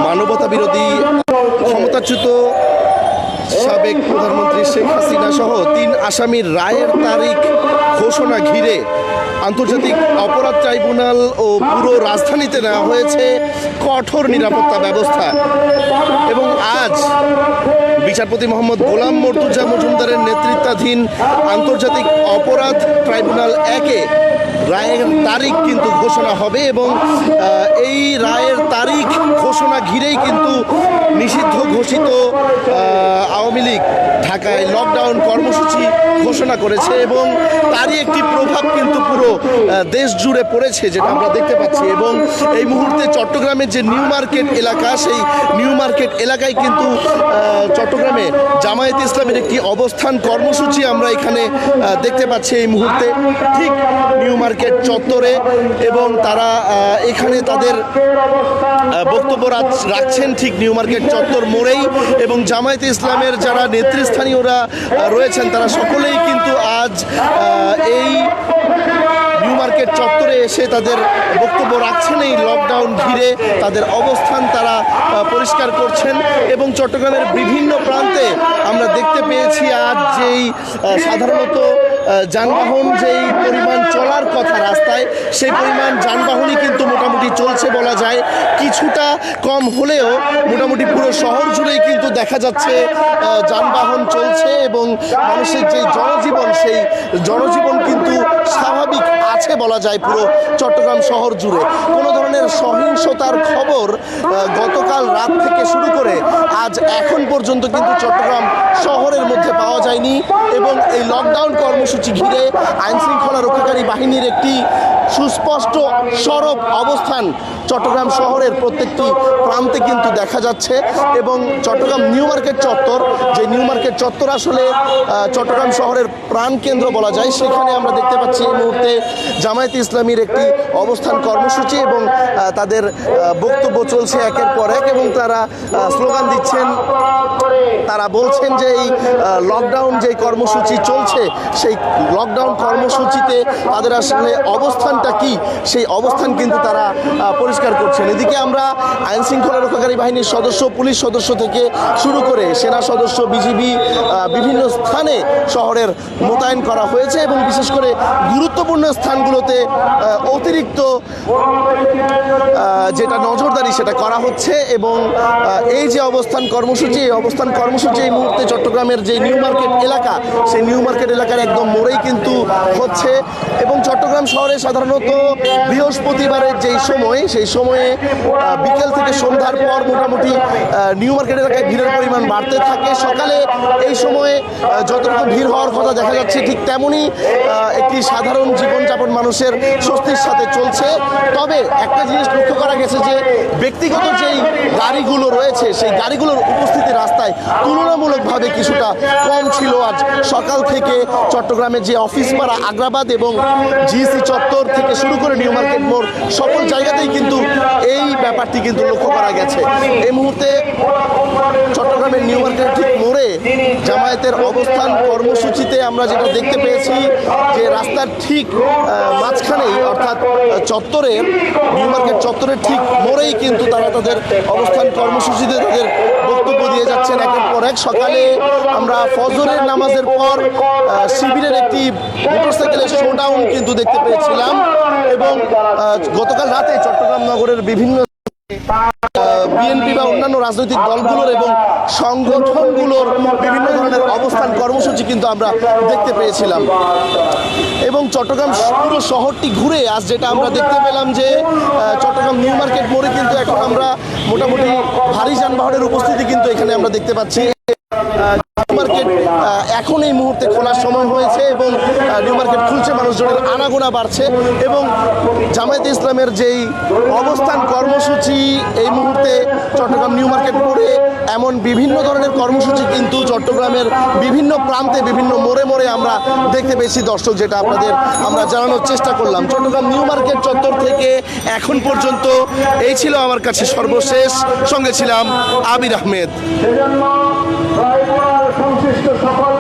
মানবতা বিরোধী ক্ষমতাচ্যুত সাবেক প্রধানমন্ত্রী শেখ হাসিনা সহ 3 আসামির রায়ের তারিখ ঘোষণা ঘিরে আন্তর্জাতিক অপরাধ ট্রাইব্যুনাল ও পুরো রাজধানীতে নেওয়া হয়েছে কঠোর নিরাপত্তা ব্যবস্থা। এবং আজ বিচারপতি মোহাম্মদ গোলাম মর্তুজা মজুমদারের নেতৃত্বাধীন আন্তর্জাতিক অপরাধ ট্রাইব্যুনাল 1-এ রায়ের তারিখ কিন্তু ঘোষণা হবে এবং এই রায়ের তারিখ ঘোষণা ঘিরেই কিন্তু নিষিদ্ধ ঘোষিত আওয়ামী লীগ ঢাকায় লকডাউন কর্মসূচি ঘোষণা করেছে এবং তারই একটি প্রভাব কিন্তু পুরো দেশ জুড়ে পড়েছে, যেটা আমরা দেখতে পাচ্ছি। এবং এই মুহূর্তে চট্টগ্রামের যে নিউ মার্কেট এলাকা, সেই নিউ মার্কেট এলাকায় কিন্তু চট্টগ্রামে জামায়াতে ইসলামের একটি অবস্থান কর্মসূচি আমরা এখানে দেখতে পাচ্ছি এই মুহূর্তে ঠিক নিউ মার্কেট চত্বরে। এবং তারা এখানে তাদের বক্তব্য রাখছেন ঠিক নিউ মার্কেট চত্বর মোড়েই। এবং জামায়াতে ইসলামের যারা নেতৃস্থানীয়রা রয়েছেন তারা সকলেই কিন্তু আজ এই নিউ মার্কেট চত্বরে এসে তাদের বক্তব্য রাখছেন। এই লকডাউন ঘিরে তাদের অবস্থান তারা পরিষ্কার করছেন এবং চট্টগ্রামের বিভিন্ন প্রান্তে আমরা দেখতে পেয়েছি আজ যেই সাধারণত যানবাহন যেই পরিমাণ চলার কথা রাস্তায়, সেই পরিমাণ যানবাহনই কিন্তু মোটামুটি চলছে বলা যায়। কিছুটা কম হলেও মোটামুটি পুরো শহর জুড়েই কিন্তু দেখা যাচ্ছে যানবাহন চলছে এবং মানুষের যে জনজীবন, সেই জনজীবন কিন্তু স্বাভাবিক আছে বলা যায় পুরো চট্টগ্রাম শহর জুড়ে। কোনো ধরনের সহিংসতার খবর গতকাল রাত থেকে শুরু করে আজ এখন পর্যন্ত কিন্তু চট্টগ্রাম শহরের মধ্যে পাওয়া যায়নি। এবং এই লকডাউন কর্মসূচি ঘিরে আইনশৃঙ্খলা রক্ষাকারী বাহিনীর একটি সুস্পষ্ট সরব অবস্থান চট্টগ্রাম শহরের প্রত্যেকটি প্রান্তে কিন্তু দেখা যাচ্ছে। এবং চট্টগ্রাম নিউ মার্কেট চত্বর, যে নিউ মার্কেট চত্বর আসলে চট্টগ্রাম শহরের প্রাণকেন্দ্র বলা যায়, সেখানে আমরা দেখতে পাচ্ছি এই মুহূর্তে জামায়াতে ইসলামীর একটি অবস্থান কর্মসূচি এবং তাদের বক্তব্য চলছে একের পর এক এবং তারা স্লোগান দিচ্ছেন। তারা বলছেন যে এই লকডাউন যে কর্মসূচি চলছে, সেই লকডাউন কর্মসূচিতে তাদের আসলে অবস্থানটা কি, সেই অবস্থান কিন্তু তারা পরিষ্কার করছেন। এদিকে আমরা আইনশৃঙ্খলা রক্ষাকারী বাহিনীর সদস্য, পুলিশ সদস্য থেকে শুরু করে সেনা সদস্য, বিজিবি বিভিন্ন স্থানে শহরের মোতায়েন করা হয়েছে এবং বিশেষ করে গুরুত্বপূর্ণ স্থানগুলোতে অতিরিক্ত যেটা নজরদারি সেটা করা হচ্ছে। এবং এই যে অবস্থান কর্মসূচি, এই অবস্থান কর্মসূচি এই মুহূর্তে চট্টগ্রামের যে নিউ মার্কেট এলাকা, সেই নিউ মার্কেট এলাকার একদম মোড়েই কিন্তু হচ্ছে। এবং চট্টগ্রাম শহরে সাধারণত বৃহস্পতিবারের যেই সময়, সেই সময়ে বিকেল থেকে সন্ধ্যার পর মোটামুটি নিউ মার্কেট এলাকায় ভিড়ের পরিমাণ বাড়তে থাকে। সকালে এই সময়ে যতটুকু ভিড় হওয়ার কথা দেখা যাচ্ছে ঠিক তেমনই একটি সাধারণ জীবনযাপন মানুষের স্বস্তির সাথে চলছে। তবে একটা জিনিস লক্ষ্য করা গেছে যে ব্যক্তিগত যেই গাড়িগুলো রয়েছে, সেই গাড়িগুলোর উপস্থিতি রাস্তায় তুলনামূলকভাবে কিছুটা কম ছিল। আজ সকাল থেকে চট্টগ্রামের যে অফিস পাড়া, আগ্রাবাদ এবং জিসি চত্বর থেকে শুরু করে নিউ মার্কেট মোড়, সকল জায়গাতেই কিন্তু এই ব্যাপারটি কিন্তু লক্ষ্য করা গেছে। এই মুহূর্তে চট্টগ্রামের নিউ মার্কেট ঠিক মোড়ে জামায়াতের অবস্থান কর্মসূচিতে আমরা যেটা দেখতে পেয়েছি যে রাস্তার ঠিক মাঝখানেই অর্থাৎ চত্বরে, নিউ মার্কেট চত্বরের ঠিক মোড়েই কিন্তু তারা তাদের অবস্থান কর্মসূচিতে তাদের বক্তব্য দিয়ে যাচ্ছেন একের পর এক। সকালে আমরা ফজরের নামাজের পর শিবিরের একটি মোটরসাইকেলের শোডাউন কিন্তু দেখতে পেয়েছিলাম এবং গতকাল রাতে চট্টগ্রাম নগরের বিভিন্ন বিএনপি বা অন্যান্য রাজনৈতিক দলগুলোর এবং সংগঠনগুলোর বিভিন্ন ধরনের অবস্থান কর্মসূচি কিন্তু আমরা দেখতে পেয়েছিলাম। এবং চট্টগ্রাম পুরো শহরটি ঘুরে আজ যেটা আমরা দেখতে পেলাম যে চট্টগ্রাম নিউ মার্কেট মোড়ে কিন্তু এখন আমরা মোটামুটি ভারী যানবাহনের উপস্থিতি কিন্তু এখানে আমরা দেখতে পাচ্ছি। মার্কেট এখন এই মুহূর্তে খোলার সময় হয়েছে এবং নিউ মার্কেট খুলছে, মানুষজনের আনাগোনা বাড়ছে এবং জামায়াতে ইসলামের যেই অবস্থান কর্মসূচি এই মুহূর্তে চট্টগ্রাম নিউ মার্কেট মোড়ে, এমন বিভিন্ন ধরনের কর্মসূচি কিন্তু চট্টগ্রামের বিভিন্ন প্রান্তে, বিভিন্ন মোড়ে মোড়ে আমরা দেখতে পেয়েছি দর্শক, যেটা আপনাদের আমরা জানানোর চেষ্টা করলাম। চট্টগ্রাম নিউ মার্কেট চত্বর থেকে এখন পর্যন্ত এই ছিল আমার কাছে সর্বশেষ। সঙ্গে ছিলাম আবির আহমেদ। সংশ্লিষ্ট সকল